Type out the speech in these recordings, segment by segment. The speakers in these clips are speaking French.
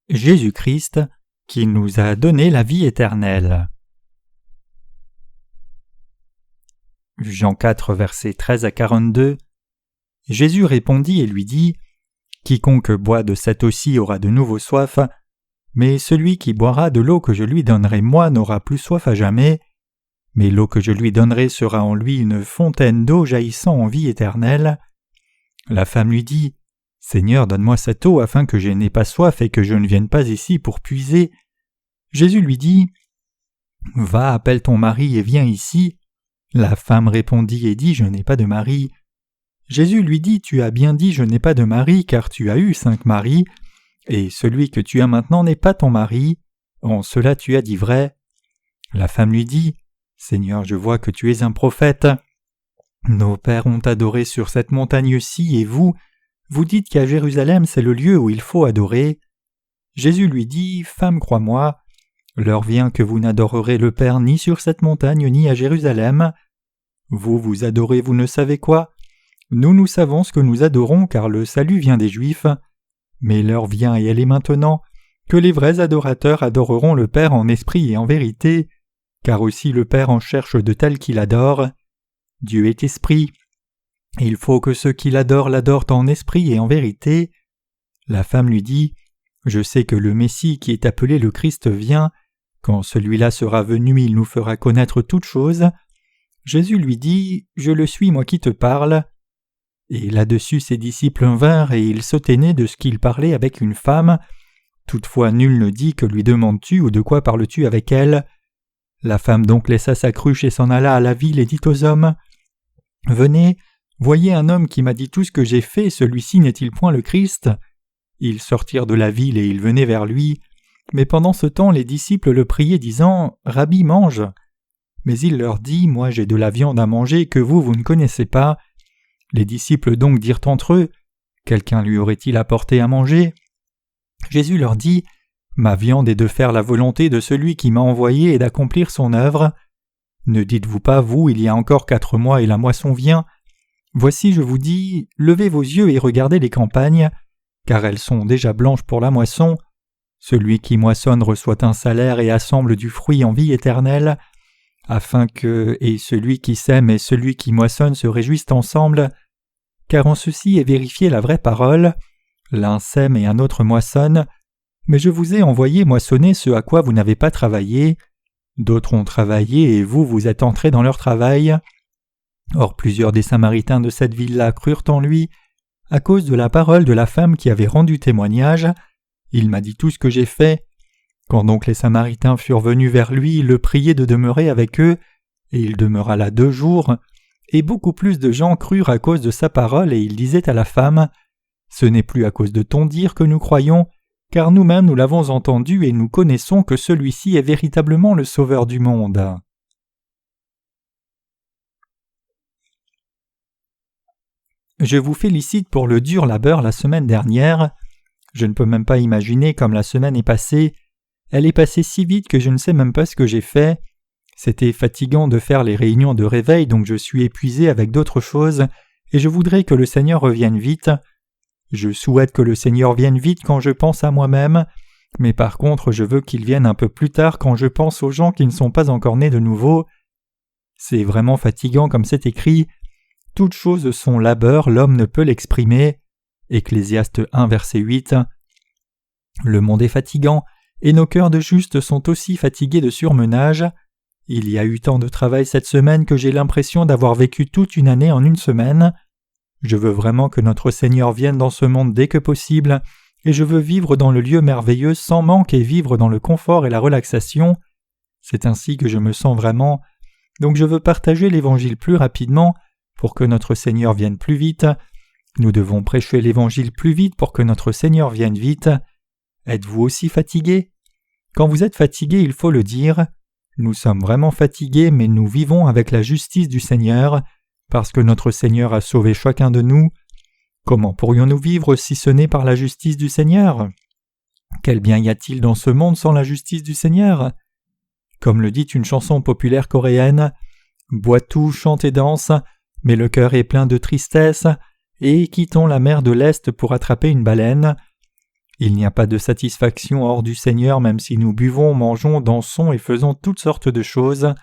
Jésus-Christ, qui nous a donné la vie éternelle. Jean 4, versets 13 à 42. Jésus répondit et lui dit : Quiconque boit de cette eau-ci aura de nouveau soif, mais celui qui boira de l'eau que je lui donnerai moi n'aura plus soif à jamais. Mais l'eau que je lui donnerai sera en lui une fontaine d'eau jaillissant en vie éternelle. La femme lui dit : Seigneur, donne-moi cette eau afin que je n'aie pas soif et que je ne vienne pas ici pour puiser. Jésus lui dit : Va, appelle ton mari et viens ici. La femme répondit et dit : Je n'ai pas de mari. Jésus lui dit : Tu as bien dit : Je n'ai pas de mari, car tu as eu 5 maris, et celui que tu as maintenant n'est pas ton mari. En cela tu as dit vrai. La femme lui dit : Seigneur, je vois que tu es un prophète. Nos pères ont adoré sur cette montagne-ci, et vous dites qu'à Jérusalem c'est le lieu où il faut adorer. Jésus lui dit : Femme, crois-moi, l'heure vient que vous n'adorerez le Père ni sur cette montagne ni à Jérusalem. Vous adorez vous ne savez quoi. Nous savons ce que nous adorons, car le salut vient des Juifs. Mais l'heure vient, et elle est maintenant, que les vrais adorateurs adoreront le Père en esprit et en vérité, car aussi le Père en cherche de tels qui l'adorent. Dieu est esprit. Il faut que ceux qui l'adorent en esprit et en vérité. La femme lui dit : Je sais que le Messie qui est appelé le Christ vient. Quand celui-là sera venu, il nous fera connaître toutes choses. Jésus lui dit : Je le suis, moi qui te parle. Et là-dessus ses disciples vinrent, et ils s'étonnaient de ce qu'il parlait avec une femme. Toutefois nul ne dit : Que lui demandes-tu ou de quoi parles-tu avec elle ? La femme donc laissa sa cruche et s'en alla à la ville et dit aux hommes : Venez, voyez un homme qui m'a dit tout ce que j'ai fait, celui-ci n'est-il point le Christ ? Ils sortirent de la ville et ils venaient vers lui. Mais pendant ce temps, les disciples le priaient, disant : Rabbi, mange. Mais il leur dit : Moi j'ai de la viande à manger que vous ne connaissez pas. Les disciples donc dirent entre eux : Quelqu'un lui aurait-il apporté à manger ? Jésus leur dit : Ma viande est de faire la volonté de celui qui m'a envoyé et d'accomplir son œuvre. Ne dites-vous pas, vous, il y a encore 4 mois et la moisson vient ? Voici, je vous dis, levez vos yeux et regardez les campagnes, car elles sont déjà blanches pour la moisson. Celui qui moissonne reçoit un salaire et assemble du fruit en vie éternelle, afin que, et celui qui sème et celui qui moissonne se réjouissent ensemble, car en ceci est vérifiée la vraie parole. L'un sème et un autre moissonne, mais je vous ai envoyé moissonner ce à quoi vous n'avez pas travaillé. D'autres ont travaillé et vous êtes entrés dans leur travail. Or plusieurs des Samaritains de cette ville-là crurent en lui, à cause de la parole de la femme qui avait rendu témoignage. Il m'a dit tout ce que j'ai fait. Quand donc les Samaritains furent venus vers lui, ils le priaient de demeurer avec eux, et il demeura là 2 jours. Et beaucoup plus de gens crurent à cause de sa parole, et ils disaient à la femme : Ce n'est plus à cause de ton dire que nous croyons, car nous-mêmes nous l'avons entendu et nous connaissons que celui-ci est véritablement le Sauveur du monde. Je vous félicite pour le dur labeur la semaine dernière. Je ne peux même pas imaginer comme la semaine est passée. Elle est passée si vite que je ne sais même pas ce que j'ai fait. C'était fatigant de faire les réunions de réveil, donc je suis épuisé avec d'autres choses, et je voudrais que le Seigneur revienne vite. Je souhaite que le Seigneur vienne vite quand je pense à moi-même, mais par contre je veux qu'il vienne un peu plus tard quand je pense aux gens qui ne sont pas encore nés de nouveau. C'est vraiment fatigant comme c'est écrit. Toutes choses sont labeur, l'homme ne peut l'exprimer. Ecclésiaste 1, verset 8. Le monde est fatigant, et nos cœurs de justes sont aussi fatigués de surmenage. Il y a eu tant de travail cette semaine que j'ai l'impression d'avoir vécu toute une année en une semaine. Je veux vraiment que notre Seigneur vienne dans ce monde dès que possible, et je veux vivre dans le lieu merveilleux sans manque et vivre dans le confort et la relaxation. C'est ainsi que je me sens vraiment. Donc je veux partager l'Évangile plus rapidement pour que notre Seigneur vienne plus vite. Nous devons prêcher l'Évangile plus vite pour que notre Seigneur vienne vite. Êtes-vous aussi fatigué ? Quand vous êtes fatigué, il faut le dire. Nous sommes vraiment fatigués, mais nous vivons avec la justice du Seigneur, parce que notre Seigneur a sauvé chacun de nous. Comment pourrions-nous vivre si ce n'est par la justice du Seigneur ? Quel bien y a-t-il dans ce monde sans la justice du Seigneur ? Comme le dit une chanson populaire coréenne, « Bois tout, chante et danse, mais le cœur est plein de tristesse, et quittons la mer de l'Est pour attraper une baleine. » Il n'y a pas de satisfaction hors du Seigneur même si nous buvons, mangeons, dansons et faisons toutes sortes de choses.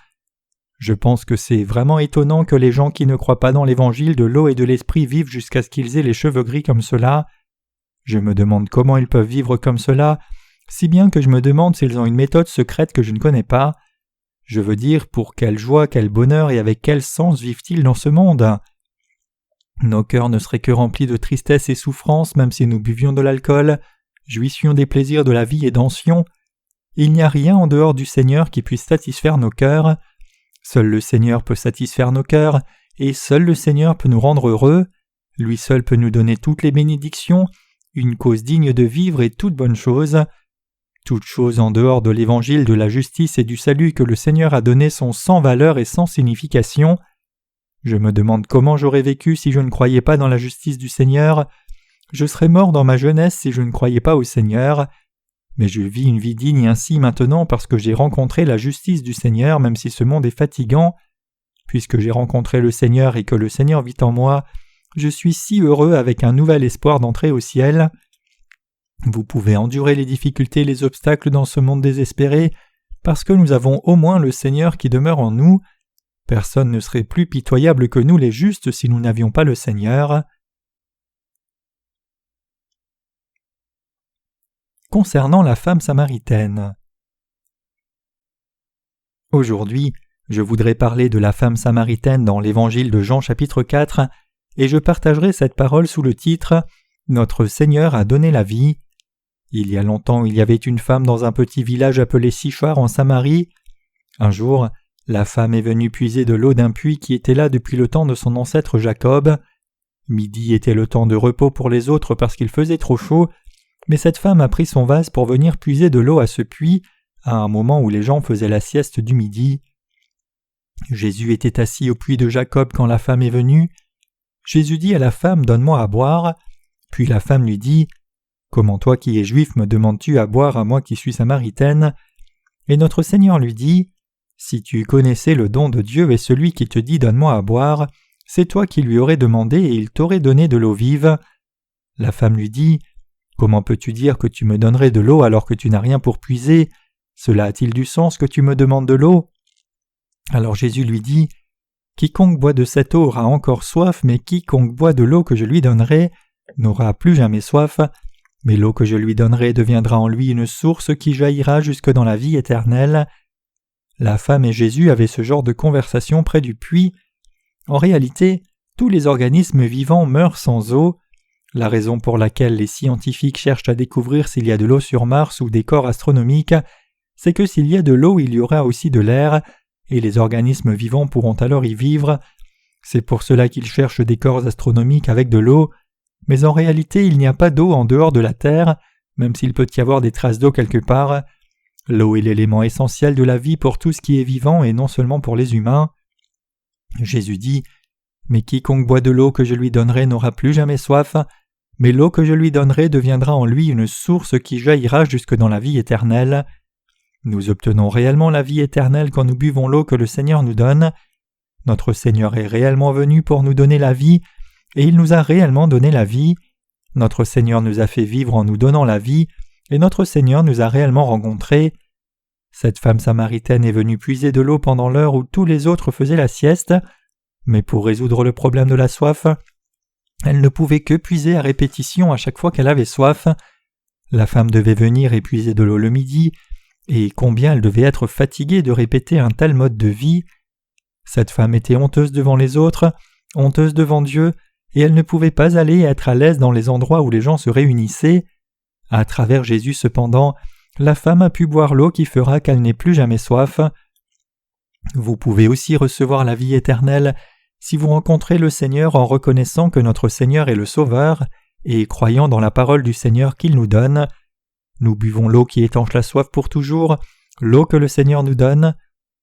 Je pense que c'est vraiment étonnant que les gens qui ne croient pas dans l'évangile de l'eau et de l'esprit vivent jusqu'à ce qu'ils aient les cheveux gris comme cela. Je me demande comment ils peuvent vivre comme cela, si bien que je me demande s'ils ont une méthode secrète que je ne connais pas. Je veux dire, pour quelle joie, quel bonheur et avec quel sens vivent-ils dans ce monde? Nos cœurs ne seraient que remplis de tristesse et souffrance même si nous buvions de l'alcool, jouissions des plaisirs de la vie et dansions. Il n'y a rien en dehors du Seigneur qui puisse satisfaire nos cœurs. Seul le Seigneur peut satisfaire nos cœurs, et seul le Seigneur peut nous rendre heureux. Lui seul peut nous donner toutes les bénédictions, une cause digne de vivre et toute bonne chose. Toutes choses en dehors de l'évangile de la justice et du salut que le Seigneur a donné sont sans valeur et sans signification. Je me demande comment j'aurais vécu si je ne croyais pas dans la justice du Seigneur. Je serais mort dans ma jeunesse si je ne croyais pas au Seigneur. Mais je vis une vie digne ainsi maintenant parce que j'ai rencontré la justice du Seigneur même si ce monde est fatigant. Puisque j'ai rencontré le Seigneur et que le Seigneur vit en moi, je suis si heureux avec un nouvel espoir d'entrer au ciel. Vous pouvez endurer les difficultés et les obstacles dans ce monde désespéré parce que nous avons au moins le Seigneur qui demeure en nous. Personne ne serait plus pitoyable que nous les justes si nous n'avions pas le Seigneur. Concernant la femme samaritaine. Aujourd'hui, je voudrais parler de la femme samaritaine dans l'Évangile de Jean chapitre 4 et je partagerai cette parole sous le titre « Notre Seigneur a donné la vie ». Il y a longtemps, il y avait une femme dans un petit village appelé Sichar en Samarie. Un jour, la femme est venue puiser de l'eau d'un puits qui était là depuis le temps de son ancêtre Jacob. Midi était le temps de repos pour les autres parce qu'il faisait trop chaud, mais cette femme a pris son vase pour venir puiser de l'eau à ce puits, à un moment où les gens faisaient la sieste du midi. Jésus était assis au puits de Jacob quand la femme est venue. Jésus dit à la femme « Donne-moi à boire ». Puis la femme lui dit « Comment toi qui es juif me demandes-tu à boire à moi qui suis samaritaine ?» Et notre Seigneur lui dit « Si tu connaissais le don de Dieu et celui qui te dit « Donne-moi à boire », c'est toi qui lui aurais demandé et il t'aurait donné de l'eau vive. » La femme lui dit « Comment peux-tu dire que tu me donnerais de l'eau alors que tu n'as rien pour puiser? Cela a-t-il du sens que tu me demandes de l'eau ?» Alors Jésus lui dit « Quiconque boit de cette eau aura encore soif, mais quiconque boit de l'eau que je lui donnerai n'aura plus jamais soif, mais l'eau que je lui donnerai deviendra en lui une source qui jaillira jusque dans la vie éternelle. » La femme et Jésus avaient ce genre de conversation près du puits. En réalité, tous les organismes vivants meurent sans eau. La raison pour laquelle les scientifiques cherchent à découvrir s'il y a de l'eau sur Mars ou des corps astronomiques, c'est que s'il y a de l'eau, il y aura aussi de l'air, et les organismes vivants pourront alors y vivre. C'est pour cela qu'ils cherchent des corps astronomiques avec de l'eau, mais en réalité il n'y a pas d'eau en dehors de la Terre, même s'il peut y avoir des traces d'eau quelque part. L'eau est l'élément essentiel de la vie pour tout ce qui est vivant et non seulement pour les humains. Jésus dit « Mais quiconque boit de l'eau que je lui donnerai n'aura plus jamais soif, mais l'eau que je lui donnerai deviendra en lui une source qui jaillira jusque dans la vie éternelle. » Nous obtenons réellement la vie éternelle quand nous buvons l'eau que le Seigneur nous donne. Notre Seigneur est réellement venu pour nous donner la vie, et il nous a réellement donné la vie. Notre Seigneur nous a fait vivre en nous donnant la vie, et notre Seigneur nous a réellement rencontrés. Cette femme samaritaine est venue puiser de l'eau pendant l'heure où tous les autres faisaient la sieste, mais pour résoudre le problème de la soif, elle ne pouvait que puiser à répétition à chaque fois qu'elle avait soif. La femme devait venir et puiser de l'eau le midi, et combien elle devait être fatiguée de répéter un tel mode de vie. Cette femme était honteuse devant les autres, honteuse devant Dieu, et elle ne pouvait pas aller être à l'aise dans les endroits où les gens se réunissaient. À travers Jésus cependant, la femme a pu boire l'eau qui fera qu'elle n'ait plus jamais soif. Vous pouvez aussi recevoir la vie éternelle si vous rencontrez le Seigneur en reconnaissant que notre Seigneur est le Sauveur et croyant dans la parole du Seigneur qu'il nous donne. Nous buvons l'eau qui étanche la soif pour toujours, l'eau que le Seigneur nous donne.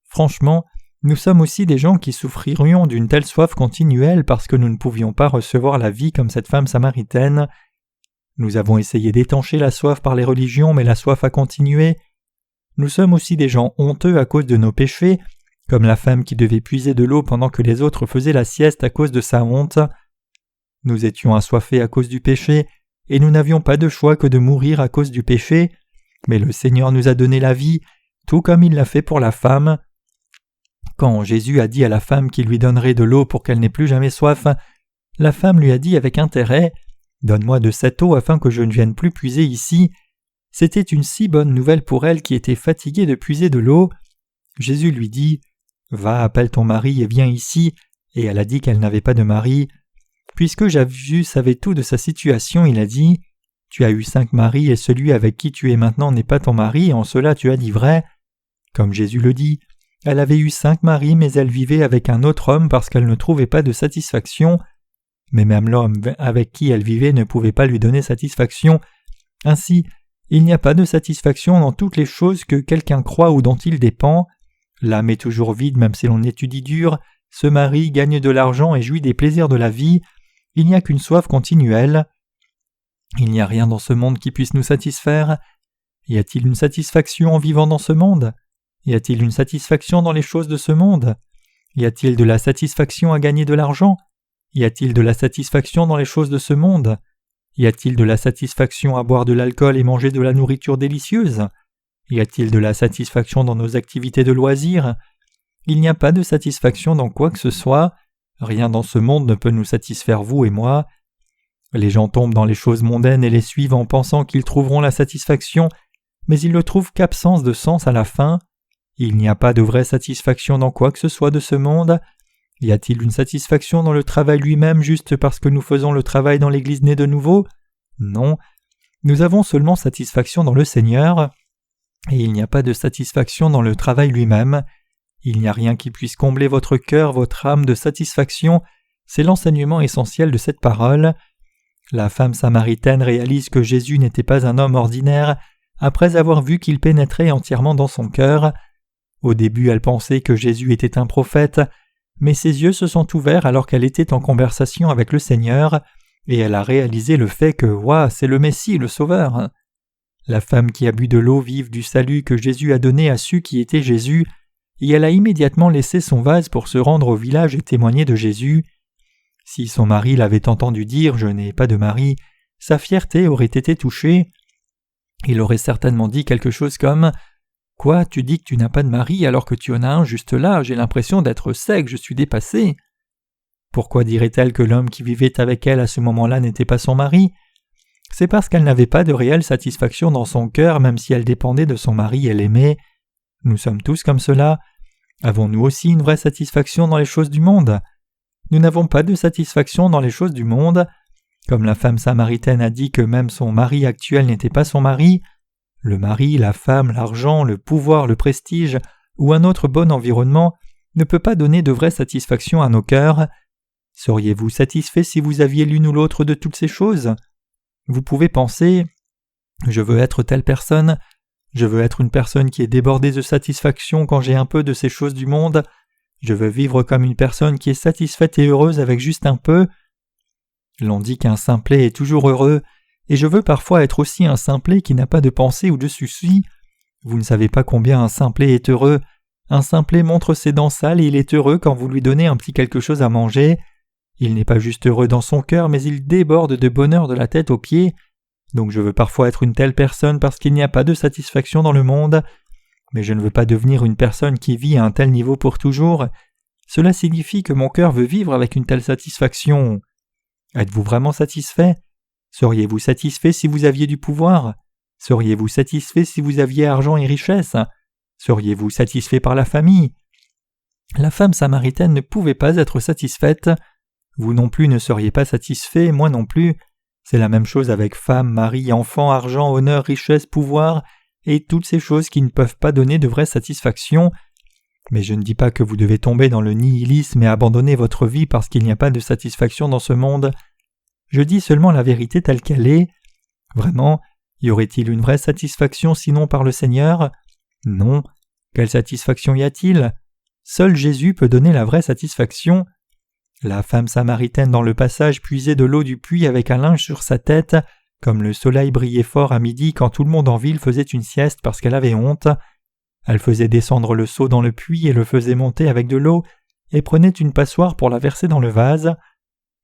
Franchement, nous sommes aussi des gens qui souffririons d'une telle soif continuelle parce que nous ne pouvions pas recevoir la vie comme cette femme samaritaine. Nous avons essayé d'étancher la soif par les religions, mais la soif a continué. Nous sommes aussi des gens honteux à cause de nos péchés, comme la femme qui devait puiser de l'eau pendant que les autres faisaient la sieste à cause de sa honte. Nous étions assoiffés à cause du péché, et nous n'avions pas de choix que de mourir à cause du péché, mais le Seigneur nous a donné la vie, tout comme il l'a fait pour la femme. Quand Jésus a dit à la femme qu'il lui donnerait de l'eau pour qu'elle n'ait plus jamais soif, la femme lui a dit avec intérêt « Donne-moi de cette eau afin que je ne vienne plus puiser ici ». C'était une si bonne nouvelle pour elle qui était fatiguée de puiser de l'eau. Jésus lui dit « Va, appelle ton mari et viens ici », et elle a dit qu'elle n'avait pas de mari. Puisque Jésus savait tout de sa situation, il a dit « Tu as eu 5 maris et celui avec qui tu es maintenant n'est pas ton mari, et en cela tu as dit vrai. » Comme Jésus le dit, elle avait eu 5 maris, mais elle vivait avec un autre homme parce qu'elle ne trouvait pas de satisfaction. Mais même l'homme avec qui elle vivait ne pouvait pas lui donner satisfaction. Ainsi, il n'y a pas de satisfaction dans toutes les choses que quelqu'un croit ou dont il dépend. L'âme est toujours vide même si l'on étudie dur, se marie, gagne de l'argent et jouit des plaisirs de la vie. Il n'y a qu'une soif continuelle. Il n'y a rien dans ce monde qui puisse nous satisfaire. Y a-t-il une satisfaction en vivant dans ce monde ? Y a-t-il une satisfaction dans les choses de ce monde ? Y a-t-il de la satisfaction à gagner de l'argent ? Y a-t-il de la satisfaction dans les choses de ce monde ? Y a-t-il de la satisfaction à boire de l'alcool et manger de la nourriture délicieuse ? Y a-t-il de la satisfaction dans nos activités de loisirs ? Il n'y a pas de satisfaction dans quoi que ce soit. Rien dans ce monde ne peut nous satisfaire, vous et moi. Les gens tombent dans les choses mondaines et les suivent en pensant qu'ils trouveront la satisfaction, mais ils ne trouvent qu'absence de sens à la fin. Il n'y a pas de vraie satisfaction dans quoi que ce soit de ce monde. Y a-t-il une satisfaction dans le travail lui-même juste parce que nous faisons le travail dans l'Église née de nouveau ? Non. Nous avons seulement satisfaction dans le Seigneur, et il n'y a pas de satisfaction dans le travail lui-même. Il n'y a rien qui puisse combler votre cœur, votre âme de satisfaction. C'est l'enseignement essentiel de cette parole. La femme samaritaine réalise que Jésus n'était pas un homme ordinaire après avoir vu qu'il pénétrait entièrement dans son cœur. Au début, elle pensait que Jésus était un prophète, mais ses yeux se sont ouverts alors qu'elle était en conversation avec le Seigneur, et elle a réalisé le fait que « Ouah, c'est le Messie, le Sauveur ». La femme qui a bu de l'eau vive du salut que Jésus a donné a su qui était Jésus, et elle a immédiatement laissé son vase pour se rendre au village et témoigner de Jésus. Si son mari l'avait entendu dire « Je n'ai pas de mari », sa fierté aurait été touchée. Il aurait certainement dit quelque chose comme « Quoi, tu dis que tu n'as pas de mari alors que tu en as un juste là, j'ai l'impression d'être sec, je suis dépassé. » Pourquoi dirait-elle que l'homme qui vivait avec elle à ce moment-là n'était pas son mari ? C'est parce qu'elle n'avait pas de réelle satisfaction dans son cœur même si elle dépendait de son mari et l'aimait. Nous sommes tous comme cela. Avons-nous aussi une vraie satisfaction dans les choses du monde ? Nous n'avons pas de satisfaction dans les choses du monde. Comme la femme samaritaine a dit que même son mari actuel n'était pas son mari, le mari, la femme, l'argent, le pouvoir, le prestige ou un autre bon environnement ne peut pas donner de vraie satisfaction à nos cœurs. Seriez-vous satisfait si vous aviez l'une ou l'autre de toutes ces choses ? Vous pouvez penser « Je veux être telle personne », je veux être une personne qui est débordée de satisfaction quand j'ai un peu de ces choses du monde. Je veux vivre comme une personne qui est satisfaite et heureuse avec juste un peu. L'on dit qu'un simplet est toujours heureux, et je veux parfois être aussi un simplet qui n'a pas de pensée ou de soucis. Vous ne savez pas combien un simplet est heureux. Un simplet montre ses dents sales et il est heureux quand vous lui donnez un petit quelque chose à manger. Il n'est pas juste heureux dans son cœur, mais il déborde de bonheur de la tête aux pieds. Donc je veux parfois être une telle personne parce qu'il n'y a pas de satisfaction dans le monde, mais je ne veux pas devenir une personne qui vit à un tel niveau pour toujours. Cela signifie que mon cœur veut vivre avec une telle satisfaction. Êtes-vous vraiment satisfait ? Seriez-vous satisfait si vous aviez du pouvoir ? Seriez-vous satisfait si vous aviez argent et richesse ? Seriez-vous satisfait par la famille ? La femme samaritaine ne pouvait pas être satisfaite. Vous non plus ne seriez pas satisfait, moi non plus. C'est la même chose avec femme, mari, enfant, argent, honneur, richesse, pouvoir, et toutes ces choses qui ne peuvent pas donner de vraie satisfaction. Mais je ne dis pas que vous devez tomber dans le nihilisme et abandonner votre vie parce qu'il n'y a pas de satisfaction dans ce monde. Je dis seulement la vérité telle qu'elle est. Vraiment, y aurait-il une vraie satisfaction sinon par le Seigneur ? Non. Quelle satisfaction y a-t-il ? Seul Jésus peut donner la vraie satisfaction. La femme samaritaine dans le passage puisait de l'eau du puits avec un linge sur sa tête, comme le soleil brillait fort à midi quand tout le monde en ville faisait une sieste parce qu'elle avait honte. Elle faisait descendre le seau dans le puits et le faisait monter avec de l'eau, et prenait une passoire pour la verser dans le vase.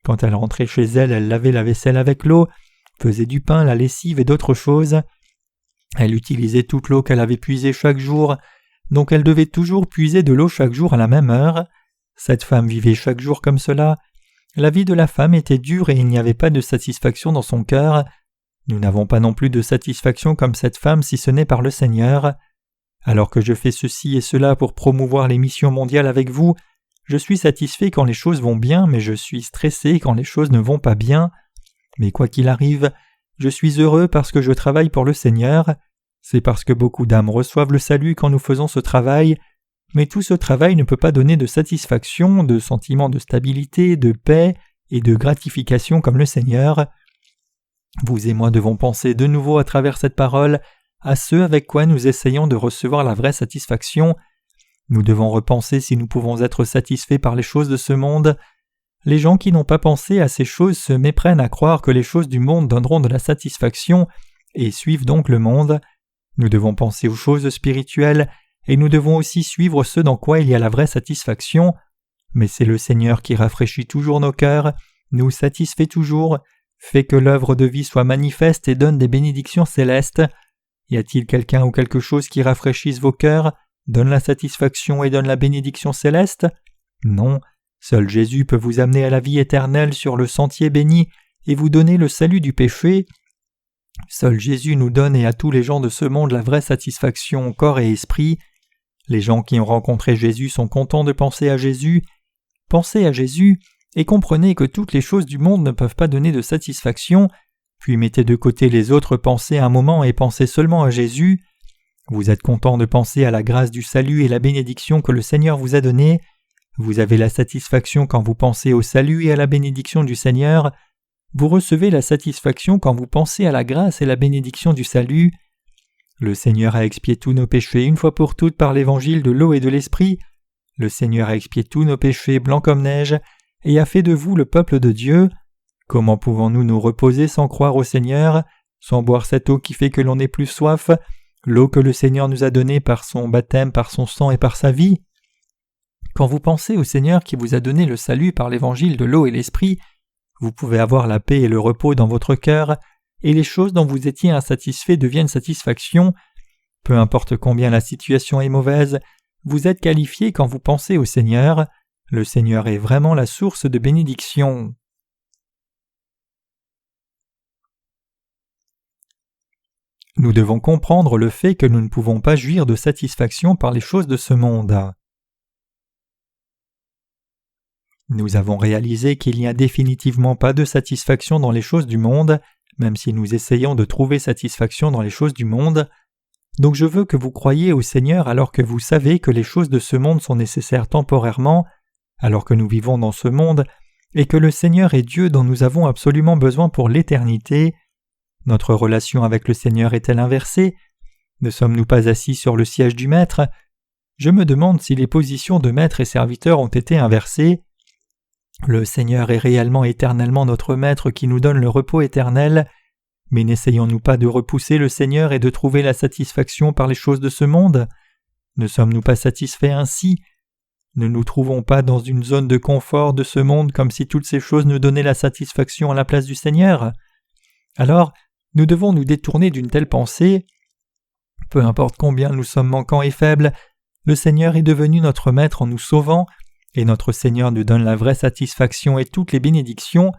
Quand elle rentrait chez elle, elle lavait la vaisselle avec l'eau, faisait du pain, la lessive et d'autres choses. Elle utilisait toute l'eau qu'elle avait puisée chaque jour, donc elle devait toujours puiser de l'eau chaque jour à la même heure. Cette femme vivait chaque jour comme cela. La vie de la femme était dure et il n'y avait pas de satisfaction dans son cœur. Nous n'avons pas non plus de satisfaction comme cette femme si ce n'est par le Seigneur. Alors que je fais ceci et cela pour promouvoir les missions mondiales avec vous, je suis satisfait quand les choses vont bien, mais je suis stressé quand les choses ne vont pas bien. Mais quoi qu'il arrive, je suis heureux parce que je travaille pour le Seigneur. C'est parce que beaucoup d'âmes reçoivent le salut quand nous faisons ce travail, mais tout ce travail ne peut pas donner de satisfaction, de sentiment de stabilité, de paix et de gratification comme le Seigneur. Vous et moi devons penser de nouveau à travers cette parole à ce avec quoi nous essayons de recevoir la vraie satisfaction. Nous devons repenser si nous pouvons être satisfaits par les choses de ce monde. Les gens qui n'ont pas pensé à ces choses se méprennent à croire que les choses du monde donneront de la satisfaction et suivent donc le monde. Nous devons penser aux choses spirituelles et nous devons aussi suivre ce dans quoi il y a la vraie satisfaction. Mais c'est le Seigneur qui rafraîchit toujours nos cœurs, nous satisfait toujours, fait que l'œuvre de vie soit manifeste et donne des bénédictions célestes. Y a-t-il quelqu'un ou quelque chose qui rafraîchisse vos cœurs, donne la satisfaction et donne la bénédiction céleste? Non, seul Jésus peut vous amener à la vie éternelle sur le sentier béni et vous donner le salut du péché. Seul Jésus nous donne et à tous les gens de ce monde la vraie satisfaction corps et esprit. Les gens qui ont rencontré Jésus sont contents de penser à Jésus. Pensez à Jésus et comprenez que toutes les choses du monde ne peuvent pas donner de satisfaction, puis mettez de côté les autres pensées un moment et pensez seulement à Jésus. Vous êtes content de penser à la grâce du salut et la bénédiction que le Seigneur vous a donnée. Vous avez la satisfaction quand vous pensez au salut et à la bénédiction du Seigneur. Vous recevez la satisfaction quand vous pensez à la grâce et la bénédiction du salut. Le Seigneur a expié tous nos péchés une fois pour toutes par l'évangile de l'eau et de l'esprit. Le Seigneur a expié tous nos péchés blancs comme neige et a fait de vous le peuple de Dieu. Comment pouvons-nous nous reposer sans croire au Seigneur, sans boire cette eau qui fait que l'on n'ait plus soif, l'eau que le Seigneur nous a donnée par son baptême, par son sang et par sa vie? Quand vous pensez au Seigneur qui vous a donné le salut par l'évangile de l'eau et l'esprit, vous pouvez avoir la paix et le repos dans votre cœur, et les choses dont vous étiez insatisfait deviennent satisfaction. Peu importe combien la situation est mauvaise, vous êtes qualifié quand vous pensez au Seigneur. Le Seigneur est vraiment la source de bénédiction. Nous devons comprendre le fait que nous ne pouvons pas jouir de satisfaction par les choses de ce monde. Nous avons réalisé qu'il n'y a définitivement pas de satisfaction dans les choses du monde, même si nous essayons de trouver satisfaction dans les choses du monde. Donc je veux que vous croyiez au Seigneur alors que vous savez que les choses de ce monde sont nécessaires temporairement, alors que nous vivons dans ce monde, et que le Seigneur est Dieu dont nous avons absolument besoin pour l'éternité. Notre relation avec le Seigneur est-elle inversée? Ne sommes-nous pas assis sur le siège du Maître? Je me demande si les positions de Maître et serviteur ont été inversées. Le Seigneur est réellement éternellement notre Maître qui nous donne le repos éternel, mais n'essayons-nous pas de repousser le Seigneur et de trouver la satisfaction par les choses de ce monde? Ne sommes-nous pas satisfaits ainsi? Ne nous trouvons pas dans une zone de confort de ce monde comme si toutes ces choses nous donnaient la satisfaction à la place du Seigneur? Alors, nous devons nous détourner d'une telle pensée. Peu importe combien nous sommes manquants et faibles, le Seigneur est devenu notre Maître en nous sauvant, et notre Seigneur nous donne la vraie satisfaction et toutes les bénédictions.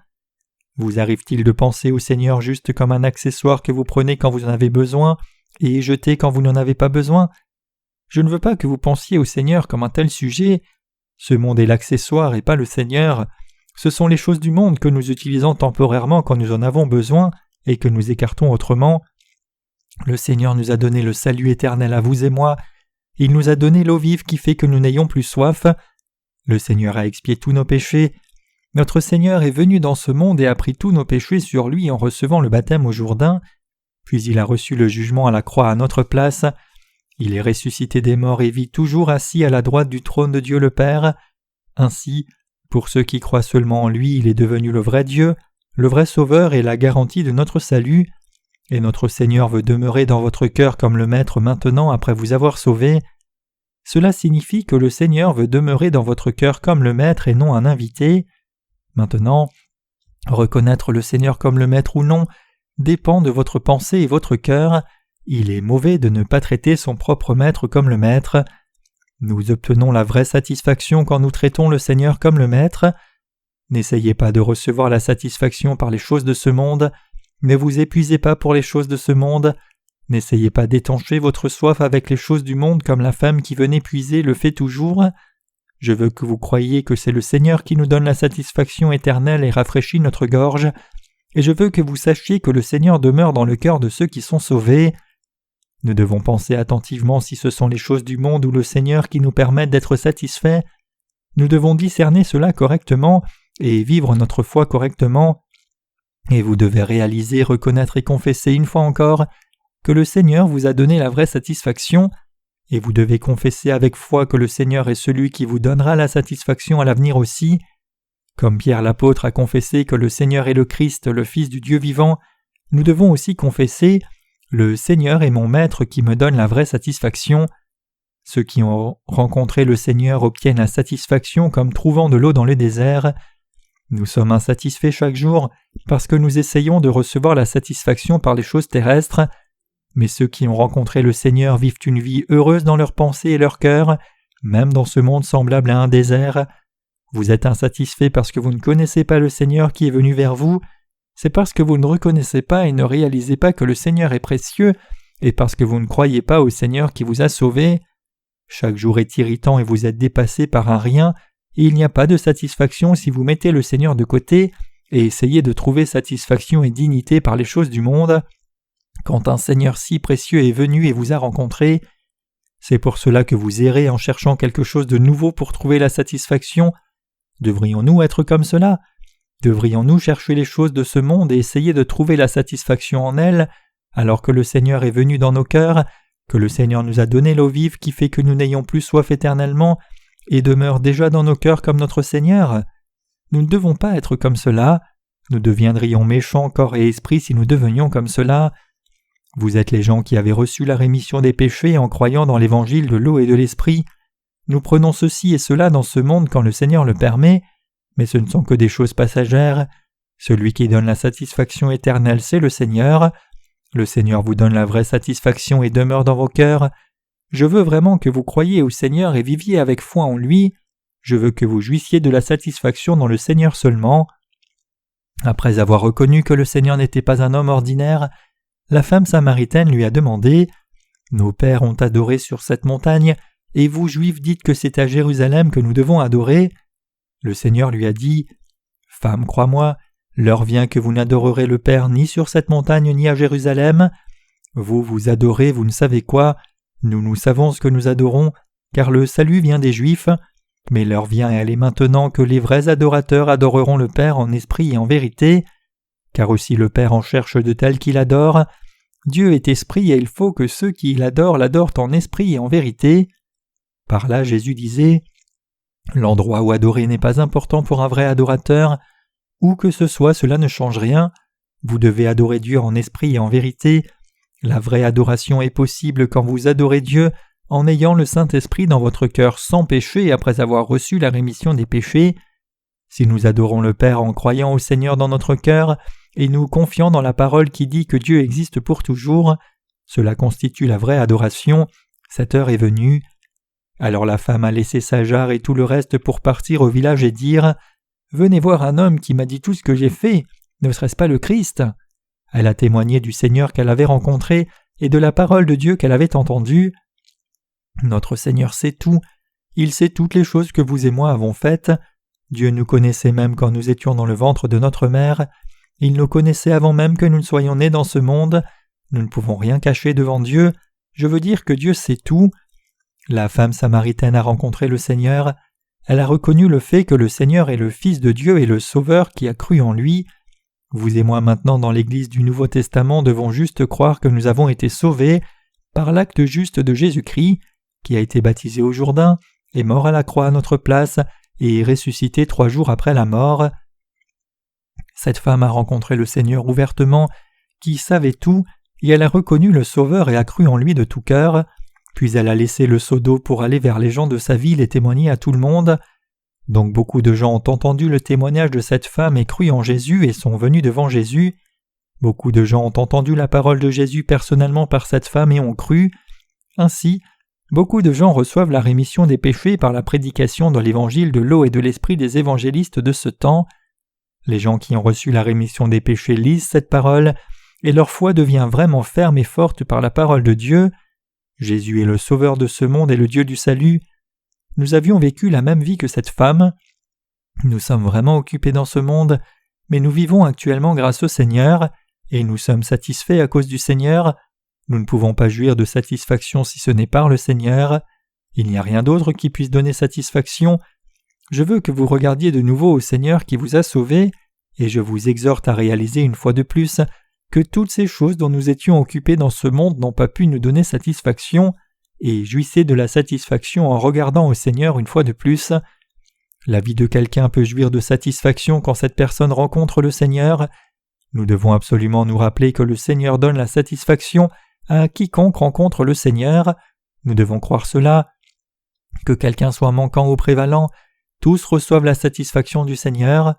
Vous arrive-t-il de penser au Seigneur juste comme un accessoire que vous prenez quand vous en avez besoin et jetez quand vous n'en avez pas besoin? Je ne veux pas que vous pensiez au Seigneur comme un tel sujet. Ce monde est l'accessoire et pas le Seigneur. Ce sont les choses du monde que nous utilisons temporairement quand nous en avons besoin et que nous écartons autrement. Le Seigneur nous a donné le salut éternel à vous et moi. Il nous a donné l'eau vive qui fait que nous n'ayons plus soif. Le Seigneur a expié tous nos péchés. Notre Seigneur est venu dans ce monde et a pris tous nos péchés sur lui en recevant le baptême au Jourdain, puis il a reçu le jugement à la croix à notre place. Il est ressuscité des morts et vit toujours assis à la droite du trône de Dieu le Père. Ainsi, pour ceux qui croient seulement en lui, il est devenu le vrai Dieu, le vrai Sauveur et la garantie de notre salut. Et notre Seigneur veut demeurer dans votre cœur comme le Maître maintenant après vous avoir sauvé. Cela signifie que le Seigneur veut demeurer dans votre cœur comme le Maître et non un invité. Maintenant, reconnaître le Seigneur comme le Maître ou non dépend de votre pensée et votre cœur. Il est mauvais de ne pas traiter son propre maître comme le maître. Nous obtenons la vraie satisfaction quand nous traitons le Seigneur comme le maître. N'essayez pas de recevoir la satisfaction par les choses de ce monde. Ne vous épuisez pas pour les choses de ce monde. N'essayez pas d'étancher votre soif avec les choses du monde comme la femme qui venait puiser le fait toujours. Je veux que vous croyiez que c'est le Seigneur qui nous donne la satisfaction éternelle et rafraîchit notre gorge, et je veux que vous sachiez que le Seigneur demeure dans le cœur de ceux qui sont sauvés. Nous devons penser attentivement si ce sont les choses du monde ou le Seigneur qui nous permettent d'être satisfaits. Nous devons discerner cela correctement et vivre notre foi correctement. Et vous devez réaliser, reconnaître et confesser une fois encore que le Seigneur vous a donné la vraie satisfaction, et vous devez confesser avec foi que le Seigneur est celui qui vous donnera la satisfaction à l'avenir aussi. Comme Pierre l'apôtre a confessé que le Seigneur est le Christ, le Fils du Dieu vivant, nous devons aussi confesser « Le Seigneur est mon Maître qui me donne la vraie satisfaction ». Ceux qui ont rencontré le Seigneur obtiennent la satisfaction comme trouvant de l'eau dans le désert. Nous sommes insatisfaits chaque jour parce que nous essayons de recevoir la satisfaction par les choses terrestres. Mais ceux qui ont rencontré le Seigneur vivent une vie heureuse dans leurs pensées et leur cœur, même dans ce monde semblable à un désert. Vous êtes insatisfait parce que vous ne connaissez pas le Seigneur qui est venu vers vous. C'est parce que vous ne reconnaissez pas et ne réalisez pas que le Seigneur est précieux, et parce que vous ne croyez pas au Seigneur qui vous a sauvé. Chaque jour est irritant et vous êtes dépassé par un rien, et il n'y a pas de satisfaction si vous mettez le Seigneur de côté et essayez de trouver satisfaction et dignité par les choses du monde. Quand un Seigneur si précieux est venu et vous a rencontré, c'est pour cela que vous errez en cherchant quelque chose de nouveau pour trouver la satisfaction. Devrions-nous être comme cela? Devrions-nous chercher les choses de ce monde et essayer de trouver la satisfaction en elles, alors que le Seigneur est venu dans nos cœurs, que le Seigneur nous a donné l'eau vive qui fait que nous n'ayons plus soif éternellement et demeure déjà dans nos cœurs comme notre Seigneur? Nous ne devons pas être comme cela. Nous deviendrions méchants corps et esprit si nous devenions comme cela. Vous êtes les gens qui avaient reçu la rémission des péchés en croyant dans l'évangile de l'eau et de l'esprit. Nous prenons ceci et cela dans ce monde quand le Seigneur le permet, mais ce ne sont que des choses passagères. Celui qui donne la satisfaction éternelle, c'est le Seigneur. Le Seigneur vous donne la vraie satisfaction et demeure dans vos cœurs. Je veux vraiment que vous croyiez au Seigneur et viviez avec foi en lui. Je veux que vous jouissiez de la satisfaction dans le Seigneur seulement. Après avoir reconnu que le Seigneur n'était pas un homme ordinaire, la femme samaritaine lui a demandé « Nos pères ont adoré sur cette montagne, et vous, Juifs, dites que c'est à Jérusalem que nous devons adorer. » Le Seigneur lui a dit « Femme, crois-moi, l'heure vient que vous n'adorerez le Père ni sur cette montagne ni à Jérusalem. Vous, vous adorez, vous ne savez quoi. Nous savons ce que nous adorons, car le salut vient des Juifs. Mais l'heure vient et elle est maintenant que les vrais adorateurs adoreront le Père en esprit et en vérité. Car aussi le Père en cherche de tels qui l'adorent. Dieu est esprit et il faut que ceux qui l'adorent en esprit et en vérité. » Par là, Jésus disait « L'endroit où adorer n'est pas important pour un vrai adorateur. Où que ce soit, cela ne change rien. Vous devez adorer Dieu en esprit et en vérité. La vraie adoration est possible quand vous adorez Dieu en ayant le Saint-Esprit dans votre cœur sans péché après avoir reçu la rémission des péchés. Si nous adorons le Père en croyant au Seigneur dans notre cœur et nous confiant dans la parole qui dit que Dieu existe pour toujours, cela constitue la vraie adoration. Cette heure est venue. » Alors la femme a laissé sa jarre et tout le reste pour partir au village et dire « Venez voir un homme qui m'a dit tout ce que j'ai fait, ne serait-ce pas le Christ ?» Elle a témoigné du Seigneur qu'elle avait rencontré et de la parole de Dieu qu'elle avait entendue. Notre Seigneur sait tout, il sait toutes les choses que vous et moi avons faites. Dieu nous connaissait même quand nous étions dans le ventre de notre mère. Il nous connaissait avant même que nous ne soyons nés dans ce monde. Nous ne pouvons rien cacher devant Dieu. Je veux dire que Dieu sait tout. La femme samaritaine a rencontré le Seigneur. Elle a reconnu le fait que le Seigneur est le Fils de Dieu et le Sauveur qui a cru en lui. Vous et moi maintenant dans l'Église du Nouveau Testament devons juste croire que nous avons été sauvés par l'acte juste de Jésus-Christ, qui a été baptisé au Jourdain, est mort à la croix à notre place et est ressuscité 3 jours après la mort. Cette femme a rencontré le Seigneur ouvertement, qui savait tout, et elle a reconnu le Sauveur et a cru en lui de tout cœur, puis elle a laissé le seau d'eau pour aller vers les gens de sa ville et témoigner à tout le monde. Donc beaucoup de gens ont entendu le témoignage de cette femme et cru en Jésus et sont venus devant Jésus. Beaucoup de gens ont entendu la parole de Jésus personnellement par cette femme et ont cru. Ainsi, beaucoup de gens reçoivent la rémission des péchés par la prédication de l'évangile de l'eau et de l'esprit des évangélistes de ce temps. Les gens qui ont reçu la rémission des péchés lisent cette parole et leur foi devient vraiment ferme et forte par la parole de Dieu. Jésus est le Sauveur de ce monde et le Dieu du salut. Nous avions vécu la même vie que cette femme. Nous sommes vraiment occupés dans ce monde, mais nous vivons actuellement grâce au Seigneur, et nous sommes satisfaits à cause du Seigneur. Nous ne pouvons pas jouir de satisfaction si ce n'est par le Seigneur. Il n'y a rien d'autre qui puisse donner satisfaction. Je veux que vous regardiez de nouveau au Seigneur qui vous a sauvés, et je vous exhorte à réaliser une fois de plus que toutes ces choses dont nous étions occupés dans ce monde n'ont pas pu nous donner satisfaction, et jouissez de la satisfaction en regardant au Seigneur une fois de plus. La vie de quelqu'un peut jouir de satisfaction quand cette personne rencontre le Seigneur. Nous devons absolument nous rappeler que le Seigneur donne la satisfaction à quiconque rencontre le Seigneur. Nous devons croire cela. Que quelqu'un soit manquant ou prévalent, tous reçoivent la satisfaction du Seigneur.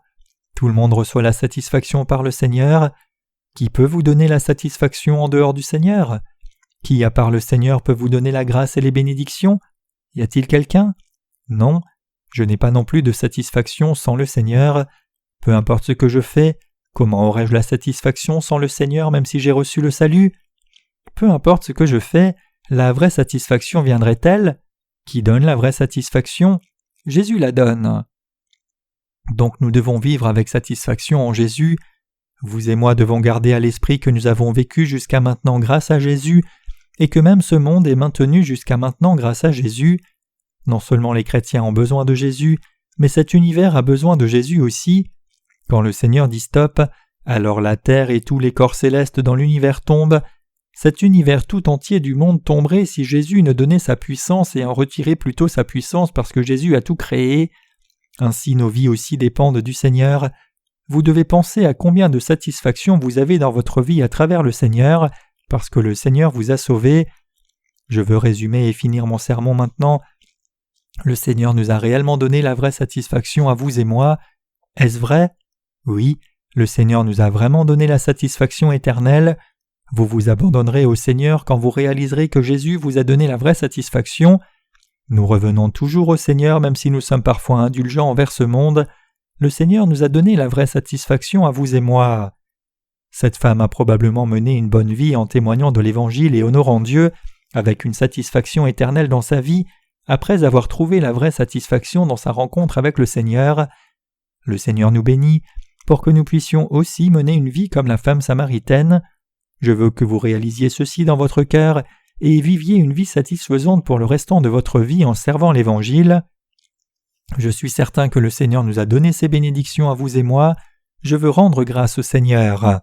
Tout le monde reçoit la satisfaction par le Seigneur. Qui peut vous donner la satisfaction en dehors du Seigneur? Qui, à part le Seigneur, peut vous donner la grâce et les bénédictions? Y a-t-il quelqu'un? Non, je n'ai pas non plus de satisfaction sans le Seigneur. Peu importe ce que je fais, comment aurais-je la satisfaction sans le Seigneur même si j'ai reçu le salut? Peu importe ce que je fais, la vraie satisfaction viendrait-elle? Qui donne la vraie satisfaction? Jésus la donne. Donc nous devons vivre avec satisfaction en Jésus. Vous et moi devons garder à l'esprit que nous avons vécu jusqu'à maintenant grâce à Jésus et que même ce monde est maintenu jusqu'à maintenant grâce à Jésus. Non seulement les chrétiens ont besoin de Jésus, mais cet univers a besoin de Jésus aussi. Quand le Seigneur dit stop, alors la terre et tous les corps célestes dans l'univers tombent. Cet univers tout entier du monde tomberait si Jésus ne donnait sa puissance et en retirait plutôt sa puissance parce que Jésus a tout créé. Ainsi nos vies aussi dépendent du Seigneur. Vous devez penser à combien de satisfaction vous avez dans votre vie à travers le Seigneur, parce que le Seigneur vous a sauvé. Je veux résumer et finir mon sermon maintenant. Le Seigneur nous a réellement donné la vraie satisfaction à vous et moi. Est-ce vrai? Oui, le Seigneur nous a vraiment donné la satisfaction éternelle. Vous vous abandonnerez au Seigneur quand vous réaliserez que Jésus vous a donné la vraie satisfaction. Nous revenons toujours au Seigneur même si nous sommes parfois indulgents envers ce monde. Le Seigneur nous a donné la vraie satisfaction à vous et moi. Cette femme a probablement mené une bonne vie en témoignant de l'Évangile et honorant Dieu, avec une satisfaction éternelle dans sa vie, après avoir trouvé la vraie satisfaction dans sa rencontre avec le Seigneur. Le Seigneur nous bénit pour que nous puissions aussi mener une vie comme la femme samaritaine. Je veux que vous réalisiez ceci dans votre cœur et viviez une vie satisfaisante pour le restant de votre vie en servant l'Évangile. Je suis certain que le Seigneur nous a donné ses bénédictions à vous et moi. Je veux rendre grâce au Seigneur.